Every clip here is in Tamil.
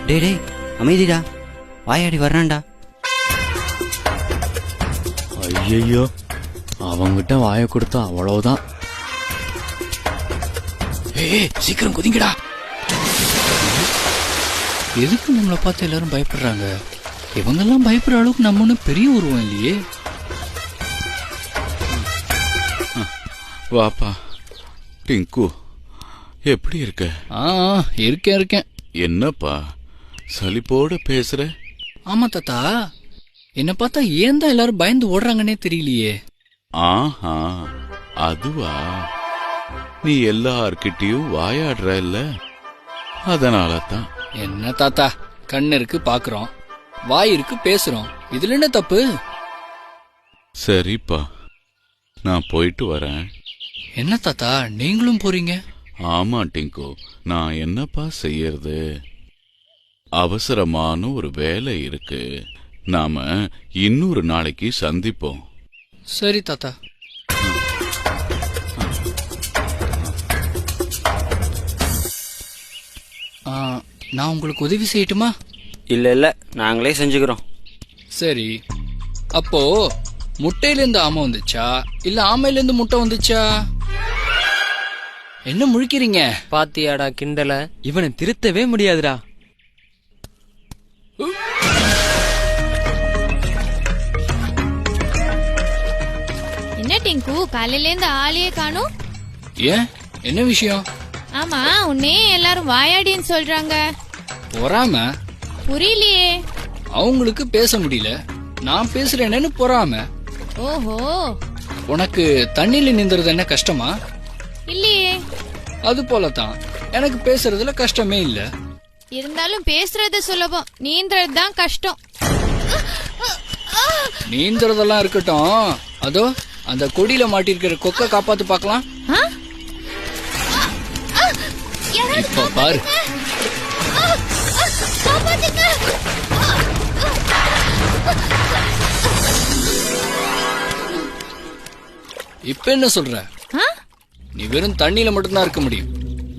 டேய் டேய் அமைதிடா, வாயாடி வர்றான்டா. ஐயோ, அவங்கிட்ட வாய கொடுத்தா அவ்வளவுதான். ஏய் சீக்கிரம் குதிங்கடா. எதுக்கு நம்மளை பார்த்து எல்லாரும் பயப்படுறாங்க? இவங்கெல்லாம் பயப்படுற அளவுக்கு நம்ம ஒன்றும் பெரிய உருவம் இல்லையே. வாப்பா டிங்கு, எப்படி இருக்க? இருக்கேன். என்னப்பா சலிப்போட பேசுற? ஆமா தாத்தா, என்ன பார்த்தா ஏன் தான் எல்லாரும் பயந்து ஓடுறாங்கன்னே தெரியலையே. ஆஹா, அதுவா? நீ எல்லார்கிட்டயும் வாயாடுற இல்ல, அதனாலதான். என்ன தாத்தா, கண்ணு இருக்கு பாக்குறோம், வாய் இருக்கு பேசுறோம், இதுல என்ன தப்பு? சரிப்பா, நான் போயிட்டு வரேன். என்ன தாத்தா நீங்களும் போறீங்க? ஆமா டிங்கு, நான் என்னப்பா செய்யறது? அவசரமான ஒரு வேலை இருக்கு. நாம இன்னொரு நாளைக்கு சந்திப்போம். சரி தாத்தா. நான் உங்களுக்கு உதவி செய்யட்டுமா? இல்ல இல்ல, நாங்களே செஞ்சுக்கிறோம். சரி, அப்போ முட்டையிலேருந்து ஆமை வந்துச்சா இல்ல ஆமையிலேருந்து முட்டை வந்துச்சா? என்ன முழிக்கிறீங்க? பாத்தியாடா கிண்டல, இவனை திருத்தவே முடியாதுடா. என்ன டிங்கு, காலையில இருந்து ஆளையே காணும்? ஏன், என்ன விஷயம்? ஆமா, உன்னே எல்லாரும் வாயாடின்னு சொல்றாங்க. பொறாம? புரியலையே. அவங்களுக்கு பேச முடியல, நான் பேசுறேன்னு பொறாம. ஓஹோ, உனக்கு தண்ணியில நீந்துறது என்ன கஷ்டமா? இல்லையே. அது போலதான் எனக்கு பேசுறதுல கஷ்டமே இல்ல. இருந்தாலும் பேசுறது சுலபம், நீந்துறது தான் கஷ்டம். நீந்துறதெல்லாம் இருக்கட்டும், அதோ அந்த கொடியில மாட்டிருக்கிற கொக்க காப்பாத்து பாக்கலாம். இப்ப பாரு. இப்ப என்ன சொல்ற? நீ வெறும் தண்ணியில மட்டும்தான் இருக்க முடியும்.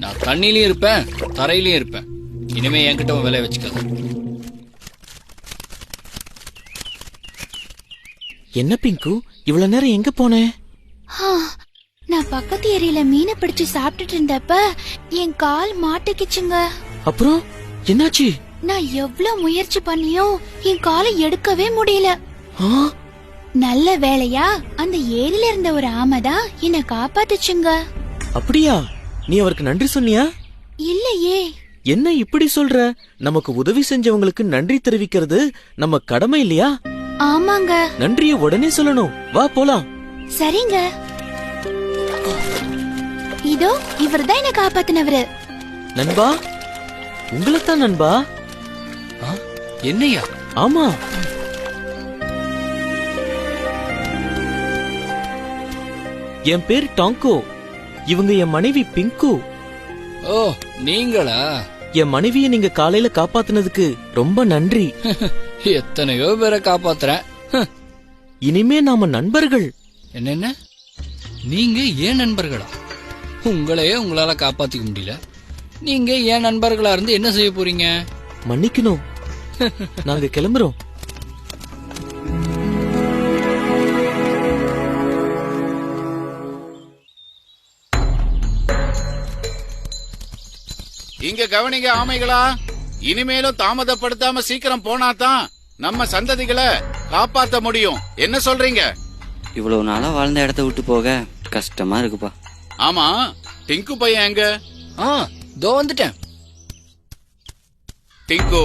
நான் தண்ணியிலயும் இருப்பேன், தரையிலயும் இருப்பேன். இனிமே என்கிட்ட வேலையை வச்சுக்காத. என்ன பிங்கு, இவ்வளவு நேரம் எங்க போனேன்? நான் பக்கத்து ஏரியில மீனை பிடிச்சு சாப்பிட்டுட்டு இருந்தப்ப என் கால் மாட்டிக்கிச்சுங்க. அப்புறம் என்னாச்சு? நான் எவ்வளவு முயற்சி பண்ணியும் என் காலை எடுக்கவே முடியல. நல்ல வேளையா அந்த ஏரியில இருந்த ஒரு ஆமைதான் என்ன காப்பாத்துச்சுங்க. அப்படியா? நீ அவருக்கு நன்றி சொன்னியா? இல்லையே. என்ன இப்படி சொல்ற? நமக்கு உதவி செஞ்சவங்களுக்கு நன்றி தெரிவிக்கிறது நம்ம கடமை இல்லையா? ஆமாங்க. நன்றியை உடனே சொல்லணும். வா போலாம். சரிங்க. இதோ இவர்தான் என்ன காப்பாத்தினவரு. நண்பா, உங்களைத்தான் நண்பா. என்னையா? ஆமா, என் பேர் டாங்கோ. இவங்க என் மனைவி பிங்கு. ஓ, நீங்களா? என் மனைவியை நீங்க காலையில காப்பாத்தினதுக்கு ரொம்ப நன்றி. எத்தனையோ பேரை காப்பாத்துறேன். இனிமே நாம நண்பர்கள். என்னென்ன, நீங்க ஏன் நண்பர்களா? உங்களையே உங்களால காப்பாத்திக்க முடியல, நீங்க ஏன் நண்பர்களா இருந்து என்ன செய்ய போறீங்க? மன்னிக்கணும், நாங்க கிளம்புறோம். இங்க கவனிங்க ஆமைகளா, இனிமேலும் தாமதப்படுத்தாம சீக்கிரம் போனாதான் நம்ம சந்ததிகளை காப்பாத்த முடியும். என்ன சொல்றீங்க? இவ்வளவு நாளா வாழ்ந்த இடத்த விட்டு போக கஷ்டமா இருக்குப்பா. ஆமா, டிங்கு பையன் எங்க? தோ வந்துட்டேன். டிங்கு,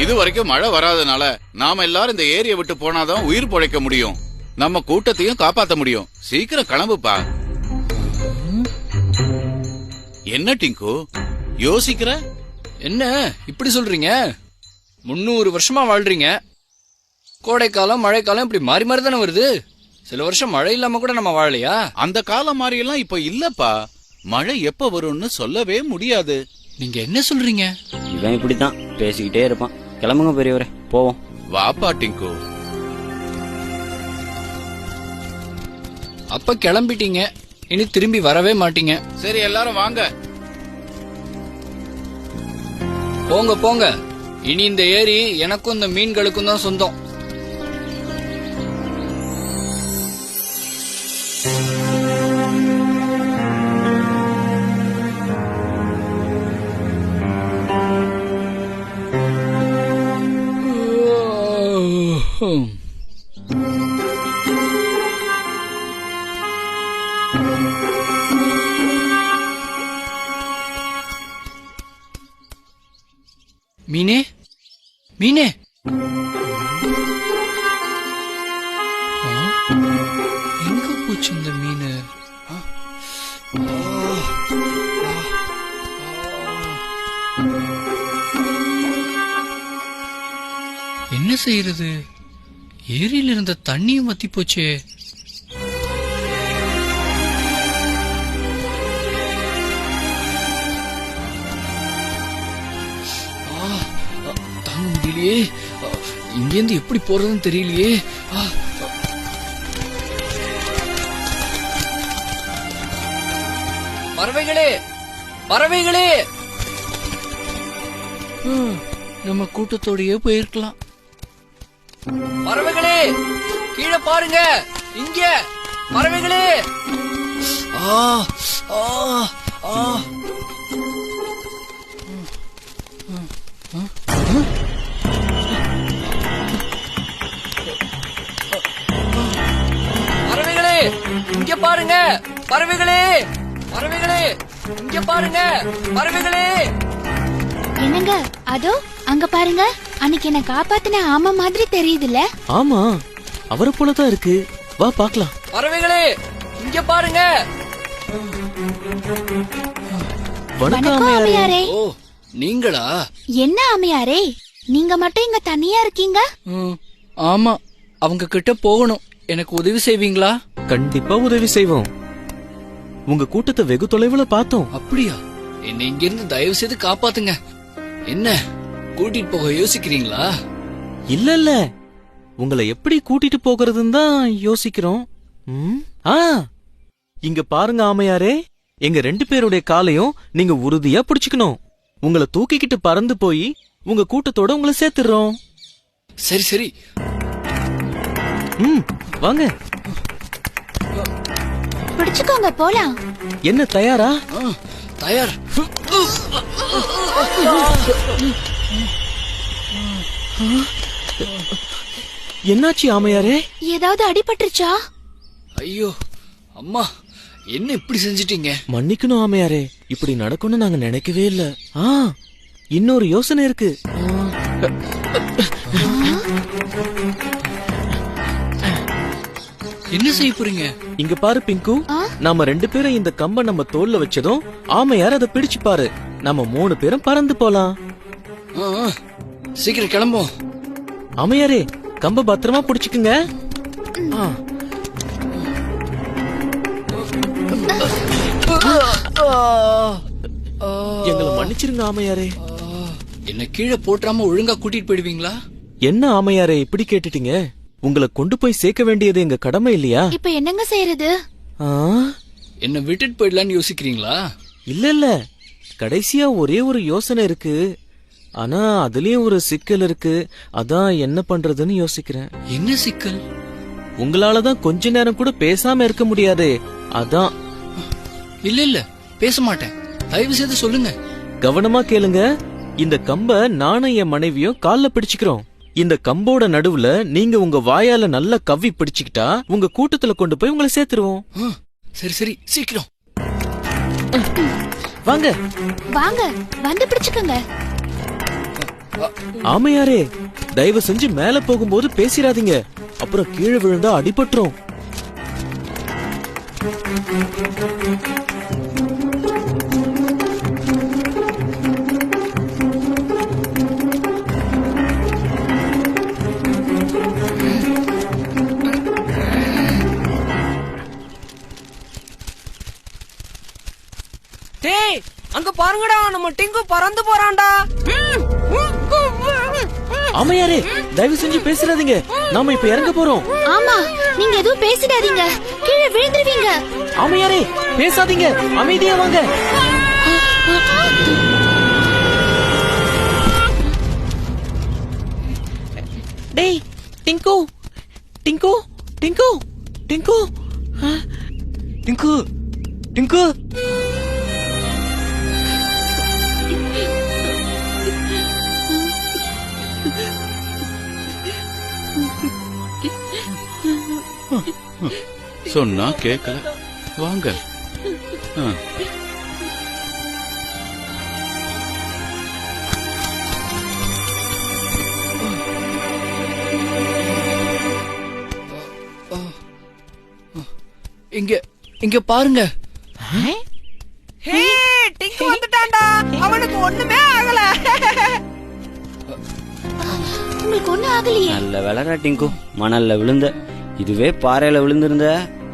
இது வரைக்கும் மழை வராதனால நாம எல்லாரும் இந்த ஏரியை விட்டு போனாதான் உயிர் பொழைக்க முடியும், நம்ம கூட்டத்தையும் காப்பாத்த முடியும். சீக்கிரம் கிளம்புப்பா. என்ன டிங்கு யோசிக்கிற? என்ன இப்படி சொல்றீங்க? 300 வருஷமா வாழ்றீங்க. கோடைக்காலம் மழைக்காலம் இப்படி மாறி மாறி தானே வருது. சில வருஷம் மழை இல்லாம கூட நம்ம வாழலையா? அந்த காலம் மாதிரி எல்லாம் இப்ப இல்லப்பா. மழை எப்ப வரும்னு சொல்லவே முடியாது. நீங்க என்ன சொல்றீங்க? இவன் இப்படித்தான் பேசிக்கிட்டே இருப்பான். கிளம்புங்க பெரியவரே, போவோம். வாப்பா டிங்கு. அப்ப கிளம்பிட்டீங்க, இனி திரும்பி வரவே மாட்டீங்க. சரி, எல்லாரும் வாங்க. போங்க போங்க, இனி இந்த ஏரி எனக்கும் இந்த மீன்களுக்கும் தான் சொந்தம். மீனே, மீனே, எங்க போச்சு இந்த மீன்? என்ன செய்யறது? ஏரியில இருந்த தண்ணியும் வத்தி போச்சே. தாங்க முடியலையே. இங்கேருந்து எப்படி போறதுன்னு தெரியலையே. பறவைகளே, பறவைகளே, நம்ம கூட்டத்தோடயே போயிருக்கலாம். பறவைகளே, கீழே பாருங்க, இங்க பறவைகளே. ஆ ஆ ஆ பறவைகளே, இங்க பாருங்க, பறவைகளே, பறவைகளே, இங்க பாருங்க, பறவைகளே. என்னங்க அதோ அங்க பாருங்க, அன்னைக்கு என்ன காப்பாத்தின ஆமை மாதிரி தெரியுதுல்ல? ஆமா, அவரை போலதான் இருக்கு. வா பாக்கலாம். பறவைகளே, இங்க பாருங்க. வணக்கம் ஆமையாரே. ஓ, நீங்களா? என்ன ஆமையாரே, நீங்க மட்டும் இங்க தனியா இருக்கீங்க? ஆமா, அவங்க கிட்ட போகணும். எனக்கு உதவி செய்வீங்களா? கண்டிப்பா உதவி செய்வோம். உங்க கூட்டத்தை வெகு தொலைவுல பார்த்தோம். அப்படியா? என்னை இங்க இருந்து தயவு செய்து காப்பாத்துங்க. என்ன கூட்டிட்டு போக யோசிக்கிறீங்களா? இல்ல இல்ல, உங்களை எப்படி கூட்டிட்டு போகிறதுன்னு தான் யோசிக்கிறோம். இங்க பாருங்க ஆமையாரே, எங்க 2 பேருடைய காலையும் நீங்க உறுதியா பிடிச்சுக்கணும். உங்களை தூக்கிக்கிட்டு பறந்து போய் உங்க கூட்டத்தோட உங்களை சேர்த்துறோம். சரி சரி, வாங்க. பிடிச்சுக்கோங்க, போலாம். என்ன தயாரா? தயார். என்னாச்சு ஆமையாரே? ஏதாவது அடிபட்டுருச்சா? ஐயோ அம்மா, என்ன இப்படி செஞ்சிட்டீங்க? மன்னிக்கணும் ஆமையாரே, இப்படி நடக்கும்னு நாங்க நினைக்கவே இல்ல. இன்னொரு யோசனை இருக்கு. என்ன செய்ய போறீங்க? இங்க பாரு பிங்கு, நாம 2 பேரும் இந்த கம்ப நம்ம தோல்ல வச்சதும் ஆமையார் அதை பிடிச்சு பாரு. நம்ம 3 பேரும் பறந்து போலாம். சீக்கிரம் கிளம்பும். ஆமையாரே, கம்ப பத்திரமா பிடிச்சுக்குங்க. எங்களை மன்னிச்சிருங்க ஆமையாரே. என்ன கீழே போட்டுறாம ஒழுங்கா கூட்டிட்டு போயிடுவீங்களா? என்ன ஆமையாரே இப்படி கேட்டுட்டீங்க? உங்களை கொண்டு போய் சேர்க்க வேண்டியது எங்க கடமை இல்லையா? இப்ப என்னங்க செய்யறது? என்ன விட்டுட்டு போயிடலான்னு யோசிக்கிறீங்களா? இல்ல இல்ல, கடைசியா ஒரே ஒரு யோசனை இருக்கு. ஆனா அதுலயும் ஒரு சிக்கல் இருக்கு. அதான் என்ன பண்றதுன்னு யோசிக்கிறேன். என்ன சிக்கல்? உங்களாலதான் கொஞ்ச நேரம் கூட பேசாம இருக்க முடியாது. அதான். இல்ல இல்ல, பேச மாட்டேன். தயவு செய்து சொல்லுங்க. கவனமா கேளுங்க. இந்த கம்ப நானும் என் மனைவியும் கால்ல பிடிச்சுக்கிறோம். இந்த கம்போட நடுவுல நீங்க உங்க வாயால நல்லா கவ்வி பிடிச்சுக்கிட்டா உங்க கூட்டத்துல கொண்டு போய் உங்களை சேர்த்துருவோம். சரி சரி, சீக்கிரம் வாங்க வாங்க, வந்து பிடிச்சுக்கோங்க. ஆமையாரே, தயவு செஞ்சு மேல போகும்போது பேசிராதீங்க. அப்புறம் கீழே விழுந்தா அடிபட்டுரும். டேய், அங்க பாருங்கடா, நம்ம டிங்கு பறந்து போறான்டா. ஆமையாரே, தயவு செஞ்சு பேசிடாதீங்க. நாம இப்ப இறங்க போறோம். ஆமா, நீங்க எதுவும் பேசிடாதீங்க, கீழே விழுந்துருவீங்க. ஆமையாரே, பேசாதீங்க, அமைதியா வாங்க. டேய் டிங்கு டிங்கு டிங்கு டிங்கு டிங்கு டிங்கு சொன்னா கேட்கல. வாங்க. ஆ. இங்க இங்க பாருங்க. ஹே டிங்கு வந்துட்டான்டா. அவனுக்கு ஒண்ணுமே ஆகல. உங்களுக்கு ஒண்ணும் ஆகலையே. நல்ல வேலைடா டிங்கு, மணல்ல விழுந்த. இதுவே பாறையில விழுந்திருந்த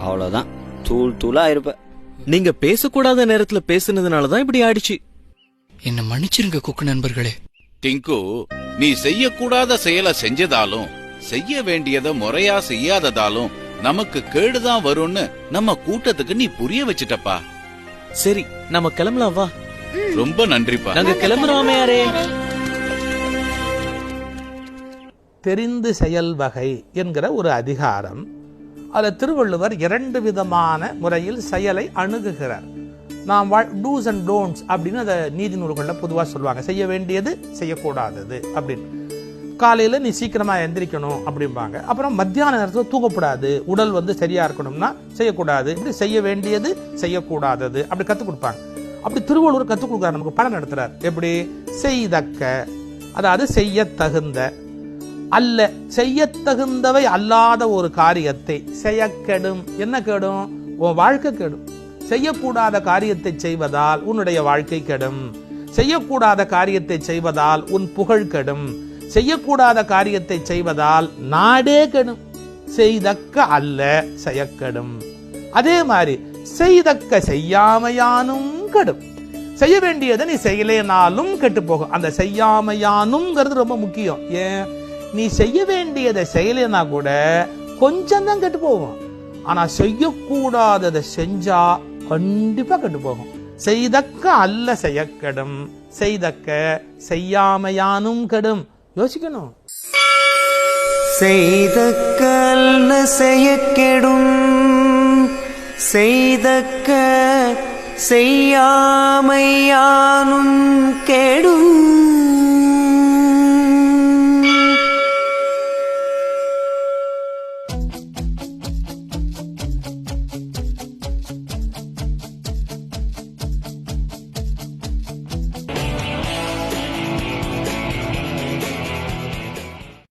அவ்வளவுதான், தூள் தூளா இருப்ப. நீங்க பேசக்கூடாத நேரத்துல பேசுனதுனாலதான் இப்படி ஆயிடுச்சு. என்ன மன்னிச்சிருங்க குக்கு நண்பர்களே. டிங்கு, நீ செய்யக்கூடாத செயலை செஞ்சதாலும் செய்ய வேண்டியதை முறையா செய்யாததாலும் நமக்கு கேடுதான் வரும்னு நம்ம கூட்டத்துக்கு நீ புரிய வச்சிட்டப்பா. சரி நம்ம கிளம்பலாம் வா. ரொம்ப நன்றிப்பா. நாங்க கிளம்புறோமே யாரே. தெரிந்து செயல் வகை என்கிற ஒரு அதிகாரம். அதில் திருவள்ளுவர் 2 விதமான முறையில் செயலை அணுகுகிறார். நாம் டூஸ் அண்ட் டோன்ட்ஸ் அப்படின்னு அதை நீதி நூல்களில் பொதுவாக சொல்லுவாங்க. செய்ய வேண்டியது, செய்யக்கூடாதது அப்படின்னு. காலையில் நீ சீக்கிரமாக எந்திரிக்கணும் அப்படிம்பாங்க. அப்புறம் மத்தியான நேரத்தில் தூங்கக்கூடாது, உடல் சரியாக இருக்கணும்னா செய்யக்கூடாது. இப்படி செய்ய வேண்டியது, செய்யக்கூடாதது அப்படி கற்றுக் கொடுப்பாங்க. அப்படி திருவள்ளுவர் கற்றுக் கொடுக்குறார், நமக்கு பாடம் நடத்துறார். எப்படி? செய்தக்க, அதாவது செய்ய தகுந்த, அல்ல செய்யத்தகுந்தவை அல்லாத ஒரு காரியத்தை செய்ய கெடும். என்ன கெடும்? உன் வாழ்க்கை கெடும். செய்யக்கூடாத காரியத்தை செய்வதால் உன்னுடைய வாழ்க்கை கெடும். செய்யக்கூடாத காரியத்தை செய்வதால் உன் புகழ் கெடும். செய்யக்கூடாத காரியத்தை செய்வதால் நாடே கெடும். செய்தக்க அல்ல செய்யக்கெடும். அதே மாதிரி செய்தக்க செய்யாமையானும் கெடும். செய்ய வேண்டியதை நீ செய்யலேனாலும் கெட்டு போகும். அந்த செய்யாமையானுங்கிறது ரொம்ப முக்கியம். ஏன்? நீ செய்ய வேண்டியதை செய்யலைன்னா கூட கொஞ்சம் தான் கெட்டு போகும். ஆனா செய்யக்கூடாததை செஞ்சா கண்டிப்பா கெட்டு போகும். செய்தக்க அல்ல செய்யக்கெடும், செய்தக்க செய்யாமையானும் கெடும். யோசிக்கணும். செய்தக்க அல்ல செய்யக்கெடும், செய்தக்க செய்யாமையானும் கெடும்.